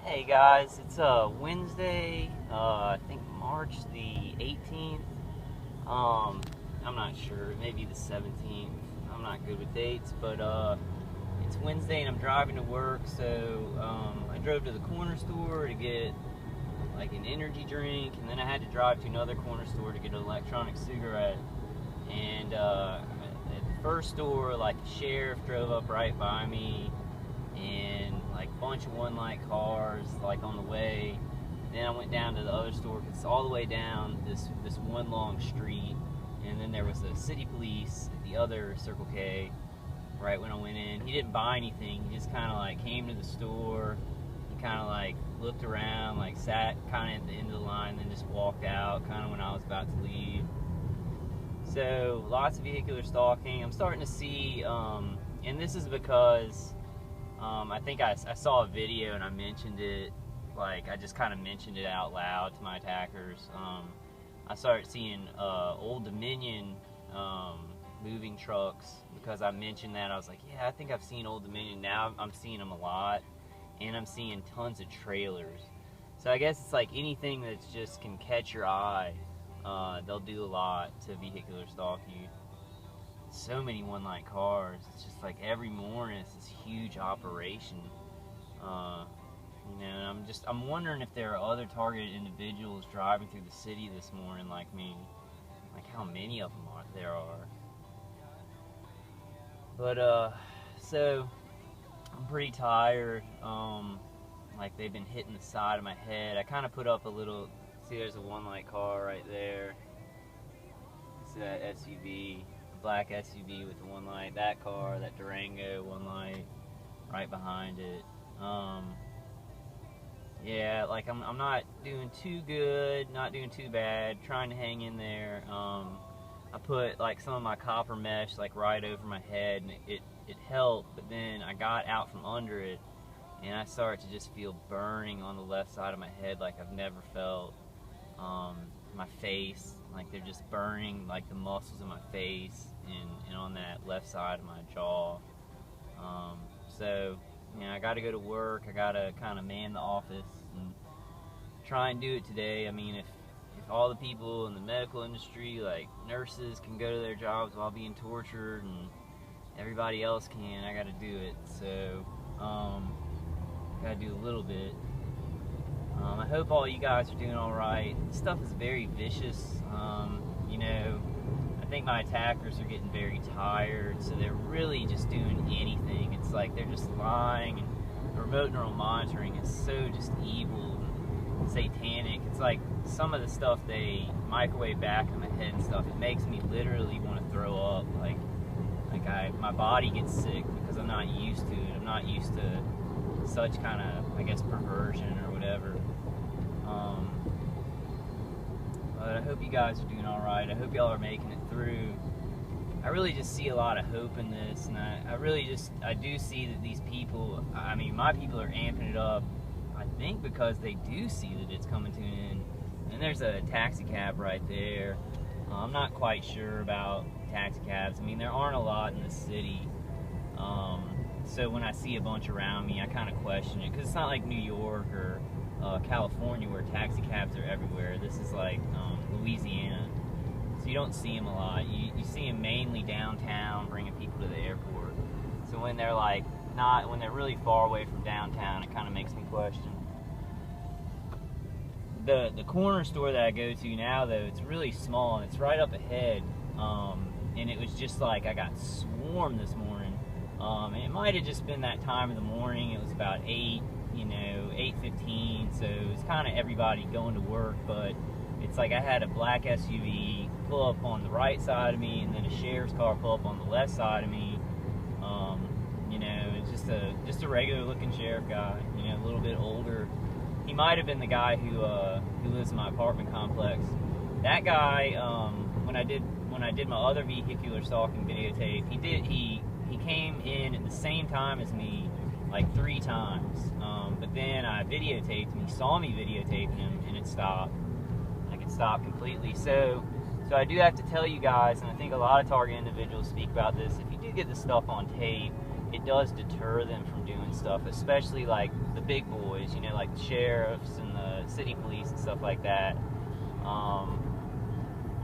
Hey guys, it's Wednesday, I think March the 18th. I'm not sure, maybe the 17th. I'm not good with dates, but it's Wednesday and I'm driving to work, so I drove to the corner store to get like an energy drink, and then I had to drive to another corner store to get an electronic cigarette. And at the first store, like the sheriff drove up right by me, and like a bunch of one-light cars like on the way. Then I went down to the other store, 'cause it's all the way down this one long street, and then there was the city police at the other Circle K right when I went in. He didn't buy anything, he just kind of like came to the store, he kind of like looked around, like sat kind of at the end of the line, then just walked out kind of when I was about to leave. So lots of vehicular stalking. I'm starting to see, and this is because I think I saw a video and I mentioned it, like I just kind of mentioned it out loud to my attackers. I started seeing Old Dominion moving trucks because I mentioned that. I was like, yeah, I think I've seen Old Dominion. Now I'm seeing them a lot, and I'm seeing tons of trailers. So I guess it's like anything that just can catch your eye, they'll do a lot to vehicular stalk you. So many one-light cars. It's just like every morning it's this huge operation. You know, I'm wondering if there are other targeted individuals driving through the city this morning like me. Like how many of them there are. But so I'm pretty tired. Like they've been hitting the side of my head. I kind of put up a little. See, there's a one-light car right there. See that SUV. Black SUV with the one light, that car, that Durango, one light right behind it. Yeah, like I'm not doing too good, not doing too bad, trying to hang in there. I put like some of my copper mesh like right over my head, and it helped, but then I got out from under it and I started to just feel burning on the left side of my head like I've never felt. My face, like they're just burning like the muscles in my face and on that left side of my jaw. So, you know, I got to go to work. I got to kind of man the office and try and do it today. I mean, if all the people in the medical industry, like nurses, can go to their jobs while being tortured and everybody else can, I got to do it. So, got to do a little bit. I hope all you guys are doing alright. This stuff is very vicious. You know, I think my attackers are getting very tired, so they're really just doing anything. It's like they're just lying, and the remote neural monitoring is so just evil and satanic. It's like some of the stuff they microwave back in my head and stuff, it makes me literally want to throw up. Like my body gets sick because I'm not used to it. I'm not used to such kind of, I guess, perversion or whatever. But I hope you guys are doing alright. I hope y'all are making it through. I really just see a lot of hope in this, and I do see that these people, I mean, my people are amping it up, I think because they do see that it's coming to an end. And there's a taxi cab right there. I'm not quite sure about taxi cabs. I mean, there aren't a lot in the city. So when I see a bunch around me, I kind of question it, because it's not like New York or California where taxi cabs are everywhere. This is like Louisiana, so you don't see them a lot. You see them mainly downtown, bringing people to the airport. So when they're like when they're really far away from downtown, it kind of makes me question. The corner store that I go to now, though, it's really small and it's right up ahead. And it was just like I got swarmed this morning. And it might have just been that time of the morning. It was about 8:15, so it was kind of everybody going to work, but it's like I had a black SUV pull up on the right side of me, and then a sheriff's car pull up on the left side of me. You know, it's just a regular looking sheriff guy, you know, a little bit older. He might have been the guy who lives in my apartment complex. That guy, when I did my other vehicular stalking videotape, he came in at the same time as me like 3 times, but then I videotaped him. He saw me videotaping him, and it stopped. Like it stopped completely. So I do have to tell you guys, and I think a lot of target individuals speak about this, if you do get this stuff on tape, it does deter them from doing stuff, especially like the big boys, you know, like the sheriffs and the city police and stuff like that.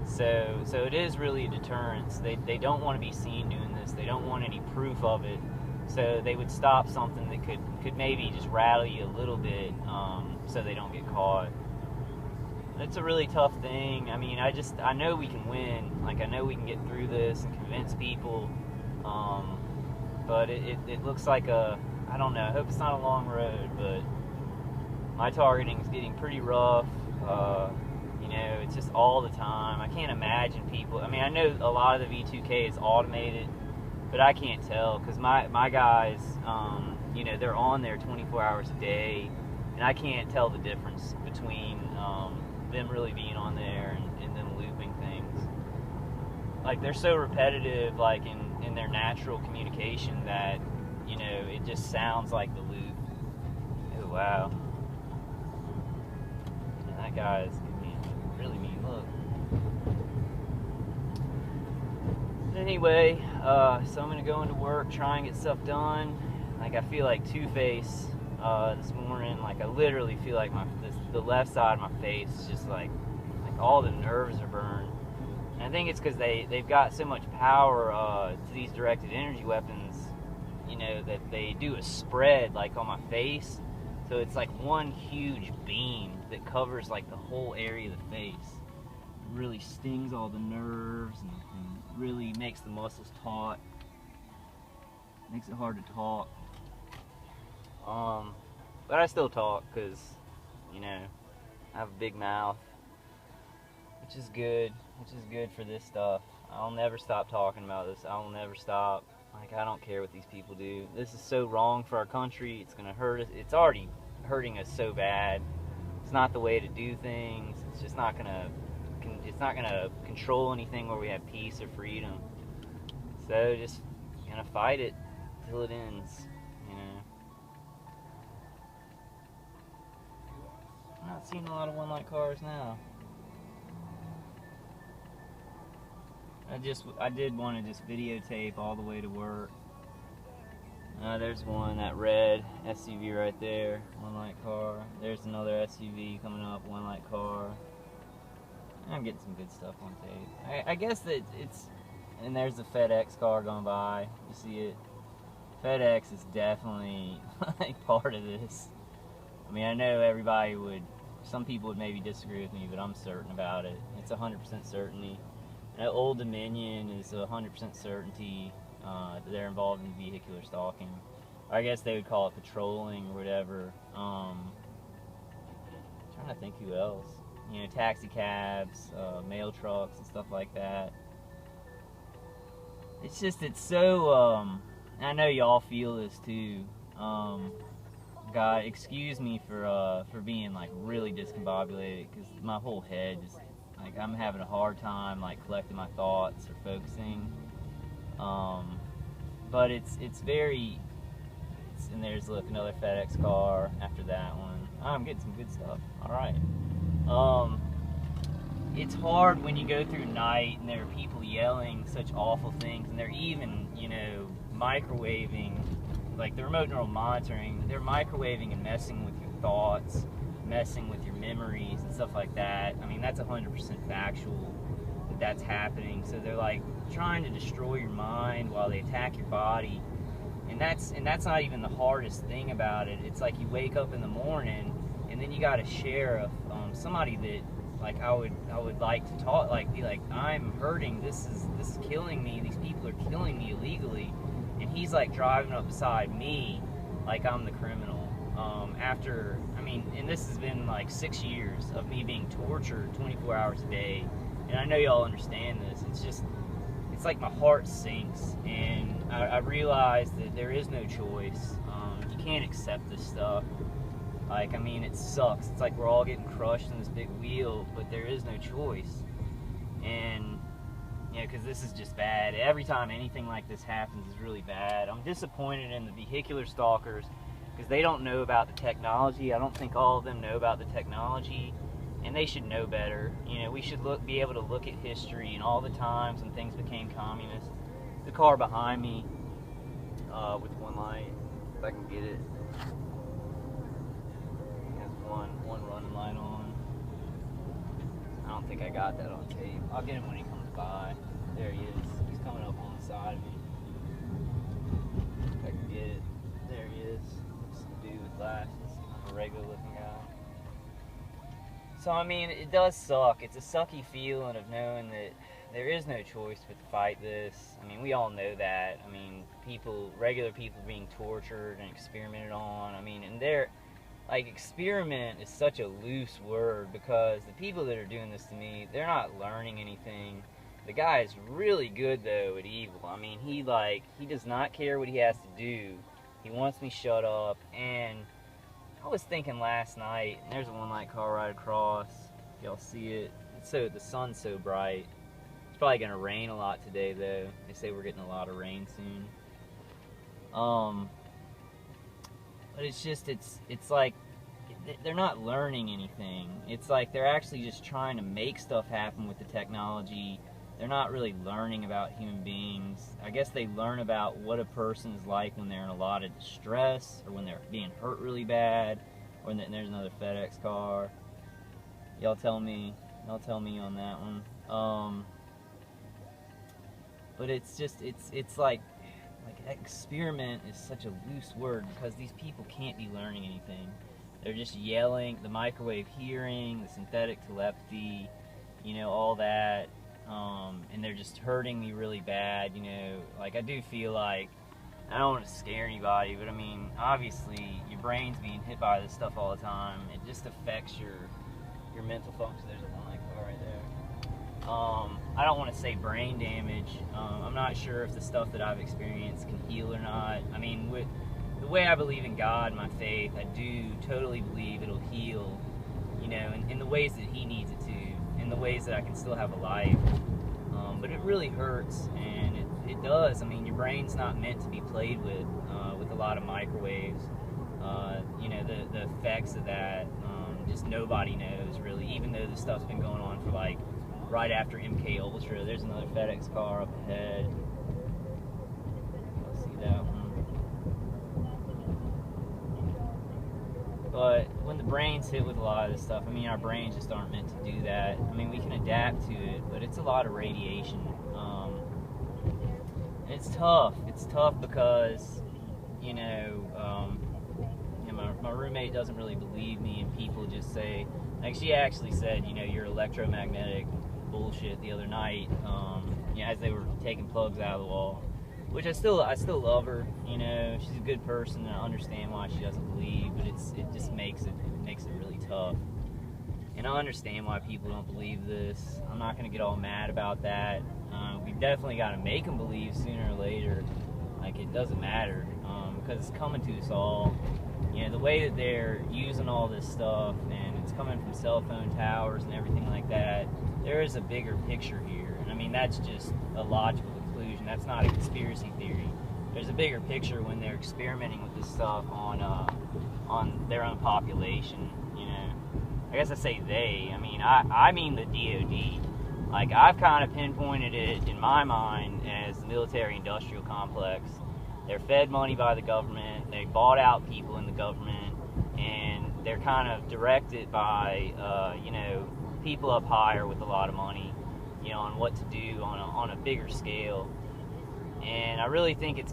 So it is really a deterrence. They don't want to be seen doing this. They don't want any proof of it. So they would stop something that could maybe just rattle you a little bit, so they don't get caught. It's a really tough thing. I mean, I know we can win. Like, I know we can get through this and convince people. But it looks like I don't know, I hope it's not a long road, but my targeting is getting pretty rough. You know, it's just all the time. I can't imagine people. I mean, I know a lot of the V2K is automated, but I can't tell, because my guys, you know, they're on there 24 hours a day, and I can't tell the difference between them really being on there and them looping things. Like, they're so repetitive, like in their natural communication, that, you know, it just sounds like the loop. Oh, wow. And that guy's giving me a really mean look. But anyway, so I'm gonna go into work, try and get stuff done. Like, I feel like Two-Face this morning. Like, I literally feel like the left side of my face is just like all the nerves are burned. And I think it's because they've got so much power to these directed energy weapons, you know, that they do a spread like on my face. So it's like one huge beam that covers like the whole area of the face. It really stings all the nerves and really makes the muscles taut. Makes it hard to talk. But I still talk because, you know, I have a big mouth, which is good for this stuff. I'll never stop talking about this. I will never stop. Like, I don't care what these people do. This is so wrong for our country. It's gonna hurt us. It's already hurting us so bad. It's not the way to do things. It's just not gonna. It's not gonna control anything where we have peace or freedom. So just gonna fight it till it ends. You know. I'm not seeing a lot of one-light cars now. I did want to just videotape all the way to work. There's one, that red SUV right there, one-light car. There's another SUV coming up, one-light car. I'm getting some good stuff on tape. I guess that it's, and there's the FedEx car going by. You see it? FedEx is definitely like part of this. I mean, I know everybody would, some people would maybe disagree with me, but I'm certain about it. It's 100% certainty. Old Dominion is 100% certainty that they're involved in vehicular stalking. Or I guess they would call it patrolling or whatever. I'm trying to think who else. You know, taxi cabs, mail trucks, and stuff like that. It's just, it's so, I know y'all feel this too. God, excuse me for being like really discombobulated, because my whole head just, like, I'm having a hard time like collecting my thoughts or focusing. But it's very, and there's, look, another FedEx car after that one. I'm getting some good stuff. All right. It's hard when you go through night and there are people yelling such awful things, and they're even, you know, microwaving, like the remote neural monitoring, they're microwaving and messing with your thoughts, messing with your memories and stuff like that. I mean, that's 100% factual that that's happening. So they're like trying to destroy your mind while they attack your body. And that's not even the hardest thing about it. It's like you wake up in the morning and then you got a sheriff, somebody that, like, I would like to talk, like, be like, I'm hurting, this is killing me, these people are killing me illegally, and he's like driving up beside me like I'm the criminal. After, I mean, and this has been like 6 years of me being tortured 24 hours a day, and I know y'all understand this. It's just, it's like my heart sinks, and I realize that there is no choice. You can't accept this stuff. Like, I mean, it sucks. It's like we're all getting crushed in this big wheel, but there is no choice. And, you know, because this is just bad. Every time anything like this happens is really bad. I'm disappointed in the vehicular stalkers because they don't know about the technology. I don't think all of them know about the technology, and they should know better. You know, we should be able to look at history and all the times when things became communist. The car behind me, with one light, if I can get it. It has one running light on. I don't think I got that on tape. I'll get him when he comes by. There he is. He's coming up on the side of me. If I can get it. There he is. Some dude with glasses. A regular looking guy. So, I mean, it does suck. It's a sucky feeling of knowing that there is no choice but to fight this. I mean, we all know that. I mean, regular people being tortured and experimented on. I mean, and like, experiment is such a loose word, because the people that are doing this to me, they're not learning anything. The guy is really good, though, at evil. I mean, he does not care what he has to do. He wants me shut up. And I was thinking last night, and there's a one-light car right across. If y'all see it. The sun's so bright. It's probably gonna rain a lot today, though. They say we're getting a lot of rain soon. But it's just, it's like they're not learning anything. It's like they're actually just trying to make stuff happen with the technology. They're not really learning about human beings. I guess they learn about what a person is like when they're in a lot of distress, or when they're being hurt really bad, or when there's another FedEx car. Y'all tell me on that one. But it's just, it's like experiment is such a loose word, because these people can't be learning anything. They're just yelling, the microwave hearing, the synthetic telepathy, you know, all that. And they're just hurting me really bad, you know. Like, I do feel like, I don't want to scare anybody, but I mean, obviously, your brain's being hit by this stuff all the time. It just affects your mental function. There's a one-light car right there. I don't want to say brain damage. I'm not sure if the stuff that I've experienced can heal or not. I mean, with the way I believe in God, my faith, I do totally believe it'll heal, you know, in the ways that He needs it to, in the ways that I can still have a life. But it really hurts, and it does. I mean, your brain's not meant to be played with a lot of microwaves. You know, the effects of that, just nobody knows, really, even though this stuff's been going on for, like, right after MK Ultra. There's another FedEx car up ahead. Let's see that one. But when the brain's hit with a lot of this stuff, I mean, our brains just aren't meant to do that. I mean, we can adapt to it, but it's a lot of radiation. It's tough. It's tough because, you know, my roommate doesn't really believe me, and people just say, like, she actually said, you know, you're electromagnetic bullshit the other night, you know, as they were taking plugs out of the wall. Which I still love her, you know. She's a good person, and I understand why she doesn't believe, but it just makes it really tough. And I understand why people don't believe this. I'm not gonna get all mad about that. We've definitely got to make them believe sooner or later. Like, it doesn't matter, because it's coming to us all. You know, the way that they're using all this stuff, and it's coming from cell phone towers and everything like that. There is a bigger picture here, and I mean, that's just a logical conclusion. That's not a conspiracy theory. There's a bigger picture when they're experimenting with this stuff on their own population. You know, I guess I say they. I mean, I mean the DoD. Like, I've kind of pinpointed it in my mind as the military-industrial complex. They're fed money by the government. They bought out people in the government, and they're kind of directed by, you know, people up higher with a lot of money, you know, on what to do on a bigger scale. And I really think it's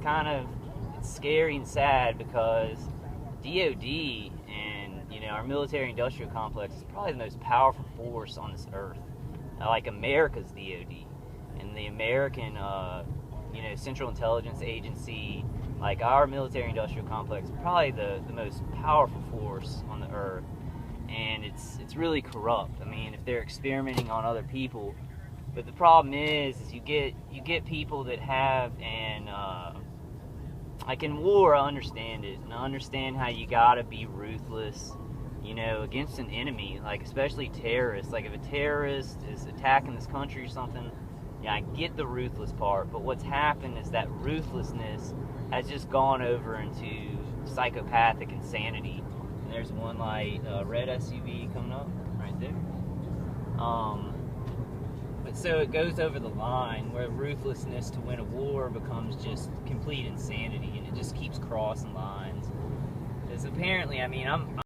scary and sad, because DoD and, you know, our military-industrial complex is probably the most powerful force on this earth. Like America's DoD and the American, you know, Central Intelligence Agency, like our military-industrial complex, is probably the most powerful force on the earth. And it's really corrupt. I mean, if they're experimenting on other people, but the problem is you get people that have like in war, I understand it, and I understand how you gotta be ruthless, you know, against an enemy, like especially terrorists. Like if a terrorist is attacking this country or something, yeah, I get the ruthless part, but what's happened is that ruthlessness has just gone over into psychopathic insanity. And there's one light red SUV coming up right there. but so it goes over the line where ruthlessness to win a war becomes just complete insanity, and it just keeps crossing lines. Because apparently, I mean, I'm